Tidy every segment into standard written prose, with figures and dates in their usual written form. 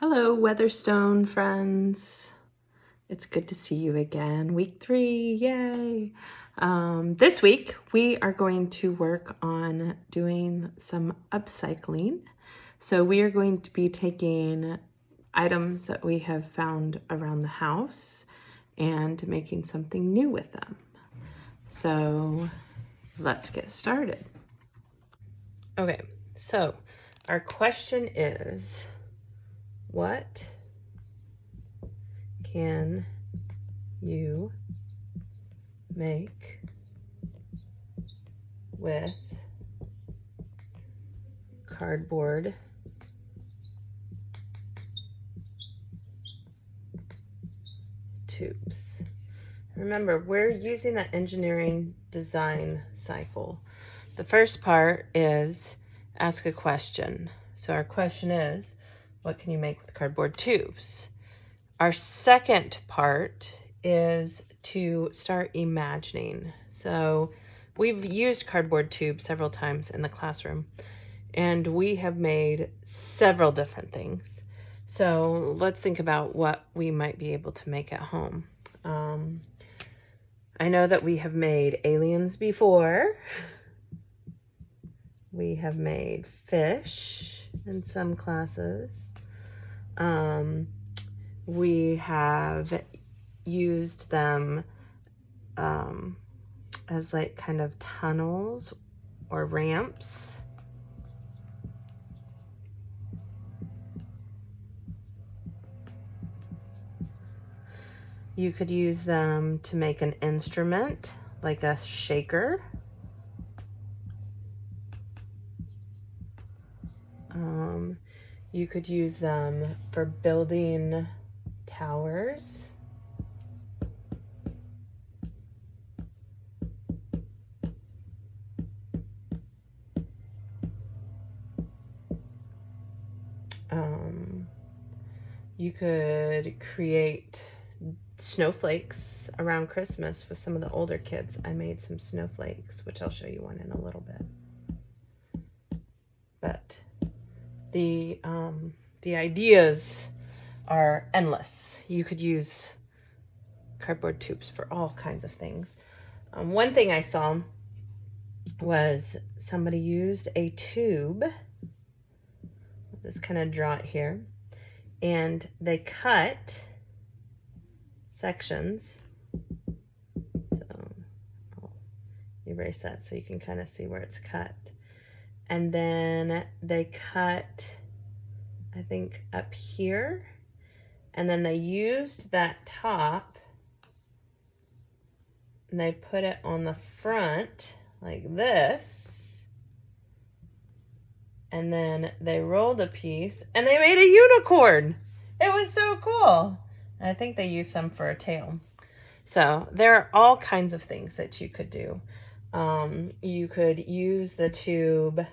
Hello, Weatherstone friends. It's good to see you again. Week 3, yay! This week, we are going to work on doing some upcycling. So we are going to be taking items that we have found around the house and making something new with them. So let's get started. Okay, so our question is, what can you make with cardboard tubes? Remember, we're using that engineering design cycle. The first part is ask a question. So our question is, what can you make with cardboard tubes? Our second part is to start imagining. So we've used cardboard tubes several times in the classroom, and we have made several different things. So let's think about what we might be able to make at home. I know that we have made aliens before. We have made fish in some classes. We have used them as like kind of tunnels or ramps. You could use them to make an instrument, like a shaker. You could use them for building towers. You could create snowflakes around Christmas with some of the older kids. I made some snowflakes, which I'll show you one in a little bit. But the ideas are endless. You could use cardboard tubes for all kinds of things. One thing I saw was somebody used a tube. I'll just kind of draw it here. And they cut sections. So I'll erase that so you can kind of see where it's cut. And then they cut, I think, up here. And then they used that top and they put it on the front like this. And then they rolled a piece and they made a unicorn. It was so cool. And I think they used some for a tail. So there are all kinds of things that you could do. You could use the tube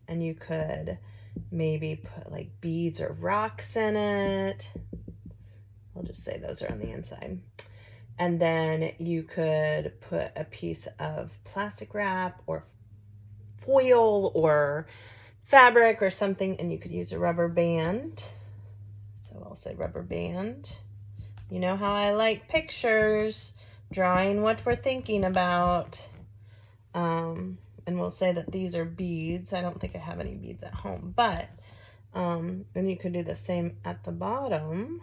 and you could maybe put like beads or rocks in it. I'll just say those are on the inside. And then you could put a piece of plastic wrap or foil or fabric or something, and you could use a rubber band. So I'll say rubber band. You know how I like pictures, drawing what we're thinking about. And we'll say that these are beads. I don't think I have any beads at home, but and you could do the same at the bottom.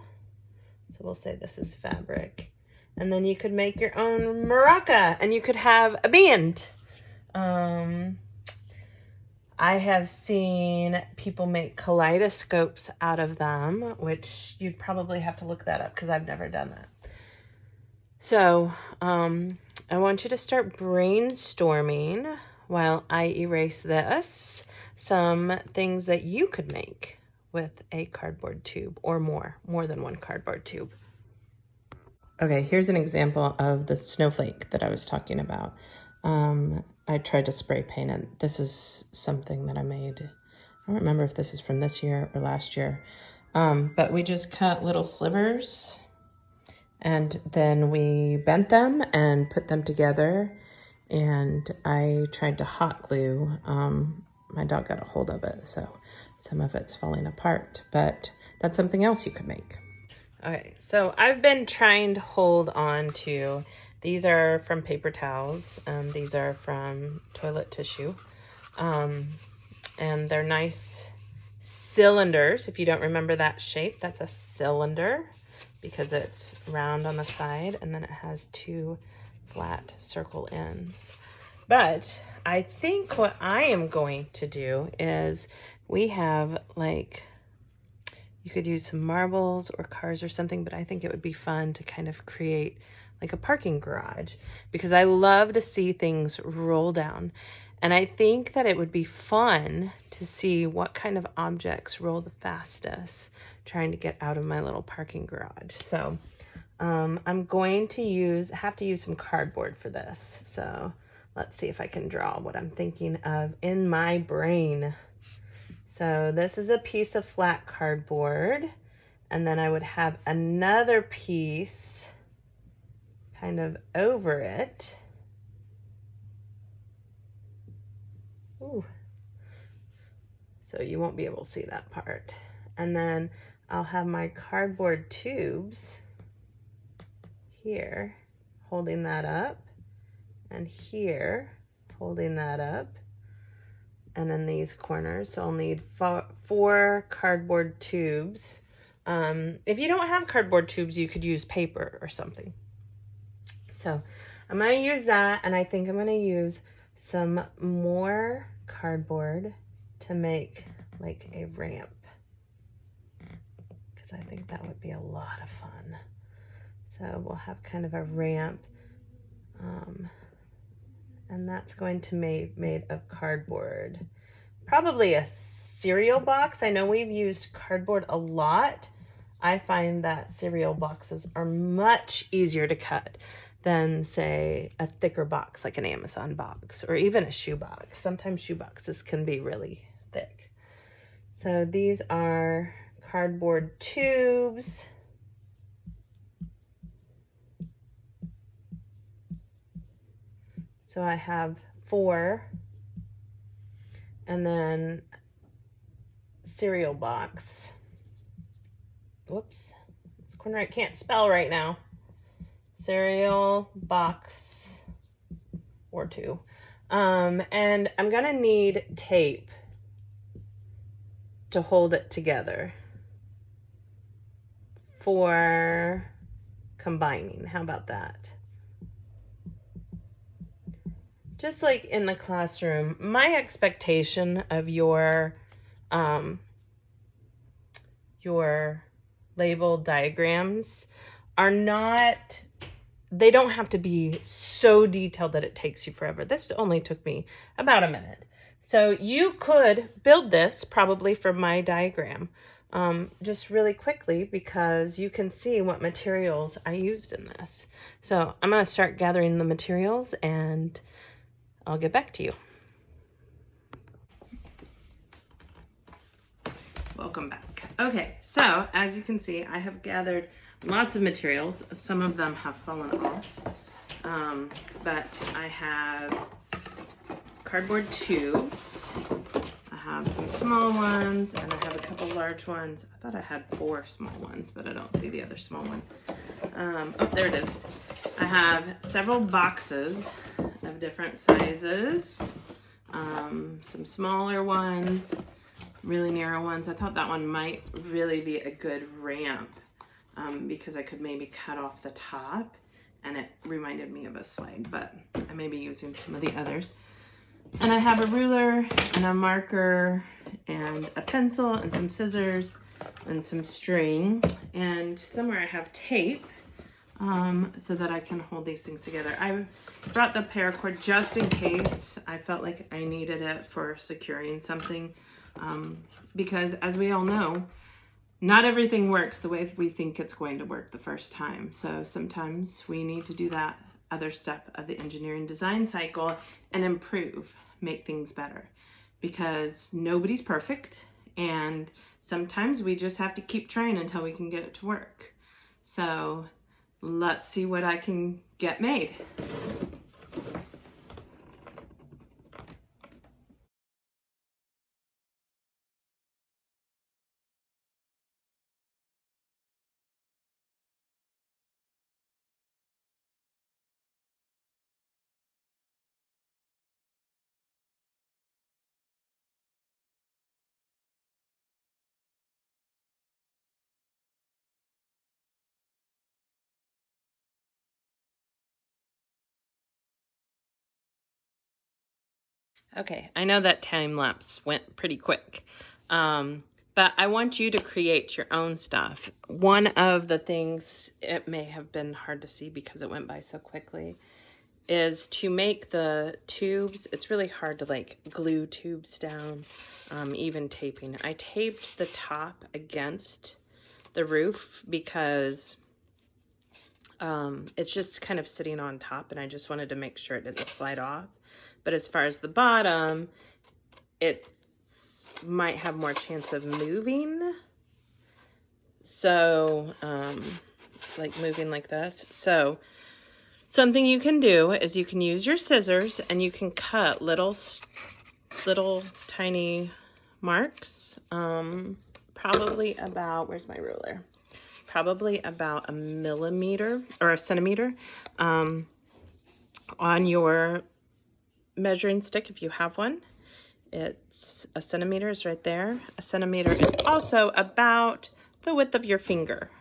So we'll say this is fabric. And then you could make your own maraca and you could have a band. I have seen people make kaleidoscopes out of them, which you'd probably have to look that up because I've never done that. So I want you to start brainstorming while I erase this, some things that you could make with a cardboard tube or more than one cardboard tube. Okay, here's an example of the snowflake that I was talking about. I tried to spray paint it. This is something that I made. I don't remember if this is from this year or last year. But we just cut little slivers and then we bent them and put them together. And I tried to hot glue my dog got a hold of it, so some of it's falling apart, but that's something else you could make. Okay, so I've been trying to hold on to, these are from paper towels, these are from toilet tissue, and they're nice cylinders. If you don't remember that shape, that's a cylinder because it's round on the side and then it has two flat circle ends. But I think what I am going to do is, we have like, you could use some marbles or cars or something, but I think it would be fun to kind of create like a parking garage, because I love to see things roll down. And I think that it would be fun to see what kind of objects roll the fastest trying to get out of my little parking garage. So I'm going to have to use some cardboard for this. So let's see if I can draw what I'm thinking of in my brain. So this is a piece of flat cardboard, and then I would have another piece kind of over it. Ooh. So you won't be able to see that part. And then I'll have my cardboard tubes here holding that up, and here holding that up, and then these corners. So I'll need four cardboard tubes. If you don't have cardboard tubes, you could use paper or something. So I'm going to use that, and I think I'm going to use some more cardboard to make like a ramp, because I think that would be a lot of fun. So we'll have kind of a ramp, and that's going to be made of cardboard. Probably a cereal box. I know we've used cardboard a lot. I find that cereal boxes are much easier to cut than, say, a thicker box like an Amazon box or even a shoe box. Sometimes shoe boxes can be really thick. So these are cardboard tubes. So I have 4, and then cereal box. Whoops, this corner I can't spell right now. Cereal box or 2. And I'm gonna need tape to hold it together for combining. How about that? Just like in the classroom, my expectation of your label diagrams are not, they don't have to be so detailed that it takes you forever. This only took me about a minute. So you could build this probably from my diagram just really quickly, because you can see what materials I used in this. So I'm going to start gathering the materials and I'll get back to you. Welcome back. Okay, so as you can see, I have gathered lots of materials. Some of them have fallen off, but I have cardboard tubes. I have some small ones, and I have a couple large ones. I thought I had 4 small ones, but I don't see the other small one. Oh, there it is. I have several boxes of different sizes, some smaller ones, really narrow ones. I thought that one might really be a good ramp, because I could maybe cut off the top, and it reminded me of a slide, but I may be using some of the others. And I have a ruler and a marker and a pencil and some scissors and some string, and somewhere I have tape so that I can hold these things together. I brought the paracord just in case I felt like I needed it for securing something, because as we all know, not everything works the way we think it's going to work the first time. So sometimes we need to do that other step of the engineering design cycle and improve, make things better, because nobody's perfect, and sometimes we just have to keep trying until we can get it to work. So let's see what I can get made. Okay, I know that time lapse went pretty quick, but I want you to create your own stuff. One of the things, it may have been hard to see because it went by so quickly, is to make the tubes. It's really hard to like glue tubes down, even taping. I taped the top against the roof because it's just kind of sitting on top and I just wanted to make sure it didn't slide off. But as far as the bottom, it might have more chance of moving. So, like moving like this. So, something you can do is you can use your scissors and you can cut little tiny marks. Probably about, where's my ruler? Probably about a millimeter or a centimeter on your measuring stick if you have one. It's a centimeter is right there. A centimeter is also about the width of your finger.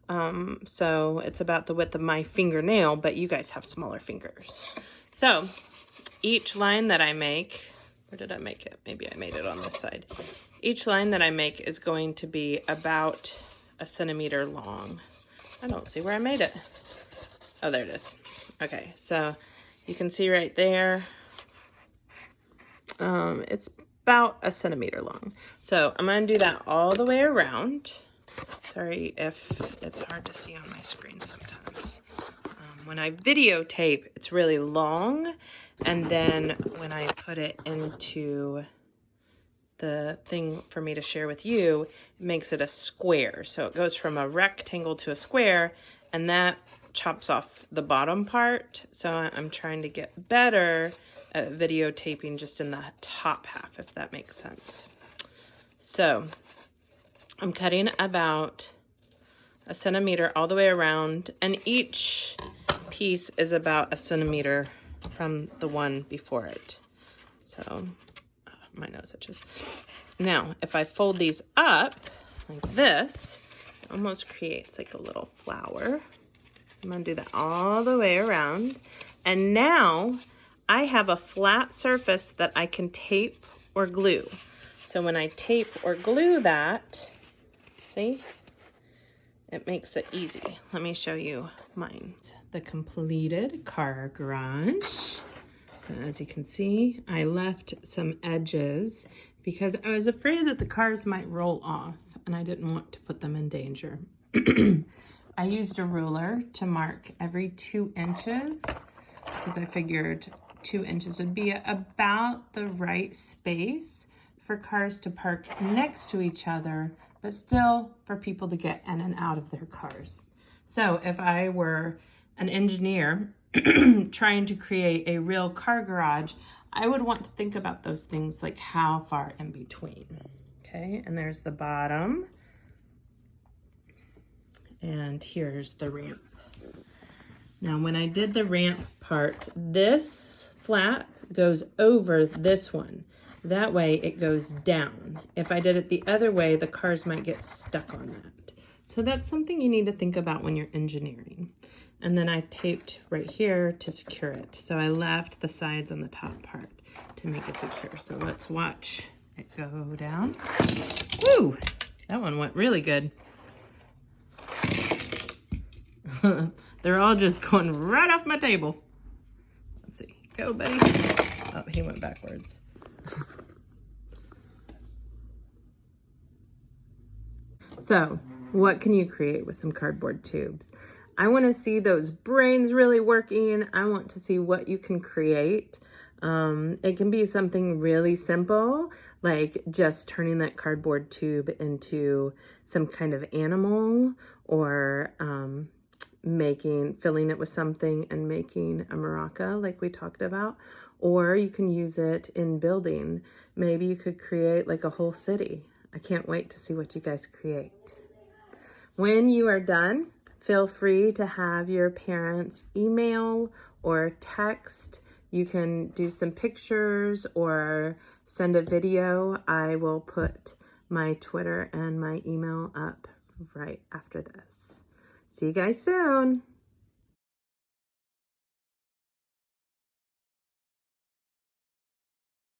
So it's about the width of my fingernail, but you guys have smaller fingers. So each line that I make, where did I make it? Maybe I made it on this side. Each line that I make is going to be about a centimeter long. I don't see where I made it. Oh, there it is. Okay, so you can see right there. It's about a centimeter long. So I'm going to do that all the way around. Sorry if it's hard to see on my screen sometimes. When I videotape, it's really long. And then when I put it into the thing for me to share with you, it makes it a square. So it goes from a rectangle to a square, and that chops off the bottom part. So I'm trying to get better at videotaping just in the top half, if that makes sense. So I'm cutting about a centimeter all the way around, and each piece is about a centimeter from the one before it. So my nose itches. Now, if I fold these up like this, it almost creates like a little flower. I'm gonna do that all the way around. And now I have a flat surface that I can tape or glue. So when I tape or glue that, see, it makes it easy. Let me show you mine. The completed car garage. So as you can see, I left some edges because I was afraid that the cars might roll off and I didn't want to put them in danger. I used a ruler to mark every 2 inches because I figured 2 inches would be about the right space for cars to park next to each other, but still for people to get in and out of their cars. So if I were an engineer trying to create a real car garage, I would want to think about those things like how far in between. Okay, and there's the bottom. And here's the ramp. Now when I did the ramp part, this flat goes over this one. That way it goes down. If I did it the other way, the cars might get stuck on that. So that's something you need to think about when you're engineering. And then I taped right here to secure it. So I left the sides on the top part to make it secure. So let's watch it go down. Woo! That one went really good. They're all just going right off my table. Let's see. Go, buddy. Oh, he went backwards. So, what can you create with some cardboard tubes? I want to see those brains really working. I want to see what you can create. It can be something really simple, like just turning that cardboard tube into some kind of animal, or filling it with something and making a maraca like we talked about. Or you can use it in building. Maybe you could create like a whole city. I can't wait to see what you guys create. When you are done, feel free to have your parents email or text. You can do some pictures or send a video. I will put my Twitter and my email up right after this. See you guys soon.